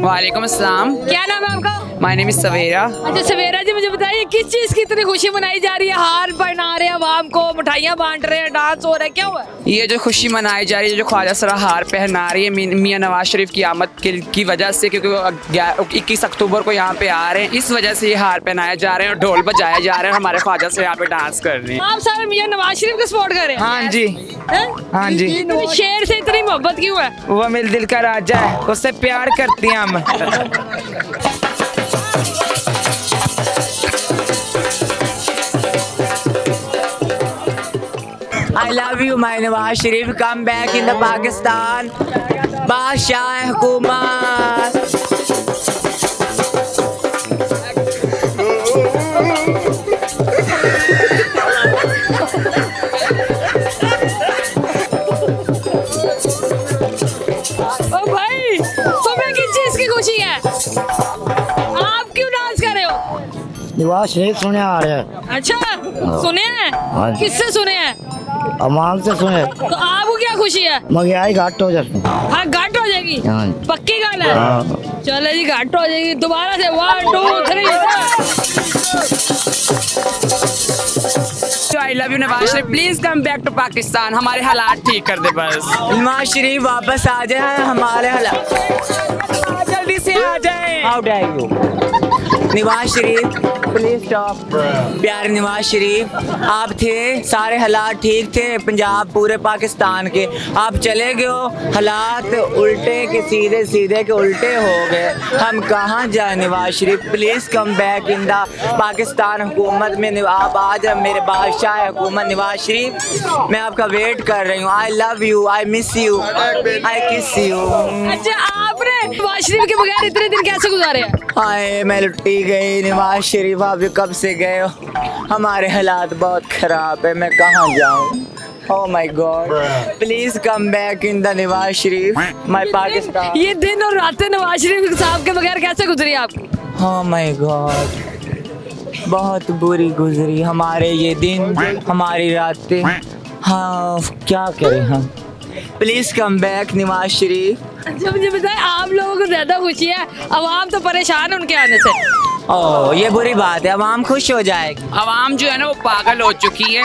वालेकुम अस्सलाम। क्या नाम है आपका? माय नेम इज सवेरा। अच्छा सवेरा जी, मुझे बताइए किस चीज की इतनी खुशी मनाई जा रही है? हार पहना रहे हैं आवाम को, मिठाइयाँ बांट रहे हैं, डांस हो रहा है, क्या हुआ है? ये जो खुशी मनाई जा रही है, जो ख्वाजा सरा हार पहना रही है मियां नवाज शरीफ की आमद की वजह से, क्योंकि वो 21 अक्टूबर को यहाँ पे आ रहे हैं, इस वजह से ये हार पहनाए जा रहे हैं और ढोल बजाए जा रहे हैं, हमारे ख्वाजा से यहाँ पे डांस कर रहे हैं। आप सारे मियां नवाज शरीफ को सपोर्ट कर रहे हैं? हाँ जी, हैं? हाँ जी। शेर से इतनी मोहब्बत क्यों है? वो मेरे दिल का राजा है, उससे प्यार करती हैं हम। I love you, my Nawaz Sharif. Come back in the Pakistan. बादशाह हुकूमत। ओ भाई, तुम्हें किस चीज की खुशी है? आप क्यों डांस कर रहे हो? नवाज शरीफ सुने आ रहे हैं। अच्छा, सुने हैं? हाँ जी। किससे सुने हैं? अमान से सुने। तो आपको क्या खुशी है? महंगाई घाट हो जाती। हाँ, घाट हो जाएगी। हाँ जी। पक्की गाल है। हाँ। चलो जी, घाट हो जाएगी। दोबारा से 1 2 3 I love you Nawaz Sharif, please come back to Pakistan, हमारे हालात ठीक कर दे बस। नवाज शरीफ वापस आ जाए, हमारे हालात जल्दी से आ जाए। How dare you Nawaz Sharif, please stop. प्यारे नवाज शरीफ, आप थे, सारे हालात ठीक थे पंजाब पूरे पाकिस्तान के, आप चले गए हो, हालात उल्टे के सीधे, सीधे के उल्टे हो गए, हम कहाँ जाए Nawaz Sharif, please come back in the Pakistan हुकूमत में, आप आ जाए मेरे बादशाह हुकूमत नवाज शरीफ, मैं आपका वेट कर रही हूँ। I love you, I miss you, I kiss you. अच्छा, आपने नवाज शरीफ के बगैर इतने दिन कैसे गुजारे हैं? हाय मैं लुटी गई नवाज शरीफ, आप कब से गए हो, हमारे हालात बहुत खराब है, मैं कहाँ जाऊँ। Oh my God, please come back in the Nawaz Sharif, my Pakistan। ये दिन और रातें नवाज शरीफ साहब के बगैर कैसे गुजरी आपकी? Oh my God, बहुत बुरी गुजरी हमारे ये दिन, हमारी रातें, हाँ क्या करें हम। Please come back Nawaz Sharif. अच्छा मुझे बताएं, आप लोगों को ज्यादा खुशी है, अवाम तो परेशान है उनके आने से। ओह ये बुरी बात है, अवाम खुश हो जाएगी। अवाम जो है ना वो पागल हो चुकी है,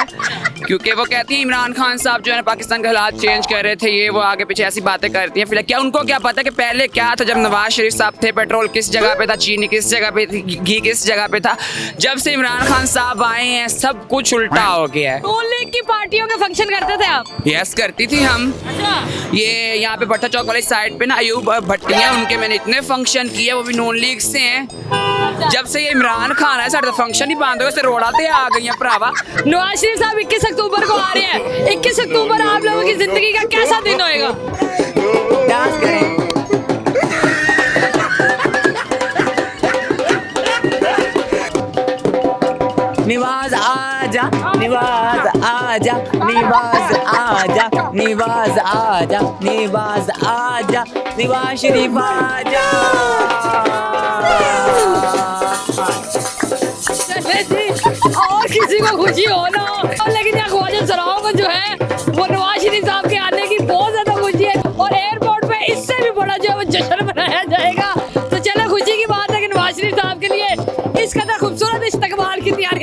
क्योंकि वो कहती है इमरान खान साहब जो है ना पाकिस्तान के हालात चेंज कर रहे थे, ये वो आगे पीछे ऐसी बातें करती हैं। फिर क्या उनको क्या पता कि पहले क्या था, जब नवाज शरीफ साहब थे पेट्रोल किस जगह पे था, चीनी किस जगह पे थी, घी किस जगह पे था, जब से इमरान खान साहब आए हैं सब कुछ उल्टा हो गया है। नून लीग की पार्टियों के फंक्शन करते थे आप? यस करती थी हम। अच्छा, ये यहाँ पे भट्टा चौक वाली साइड पे ना अयूब भट्टी हैं, उनके मैंने इतने फंक्शन किए, वो भी नून लीग से हैं। जब से ये इमरान खान है साढ़े फंक्शन ही बंद हो गए, रोड़ाते आ गई हैं भरावा। नवाज शरीफ साहब 21 अक्टूबर को आ रहे हैं, 21 अक्टूबर आप लोगों की जिंदगी का कैसा दिन होएगा? डांस करें। निवाज आजा, निवाज आजा, निवाज आजा, निवाज आजा, निवाज आजा, नवाज शरीफ आजा। और किसी को खुशी हो ना हो, लेकिन यहाँ ख्वाजा सराओं को जो है वो नवाज शरीफ साहब के आने की बहुत ज्यादा खुशी है, और एयरपोर्ट पे इससे भी बड़ा जो है वो जश्न मनाया जाएगा। तो चलो खुशी की बात है कि नवाज शरीफ साहब के लिए इस कदर खूबसूरत इस्तकबाल की तैयारी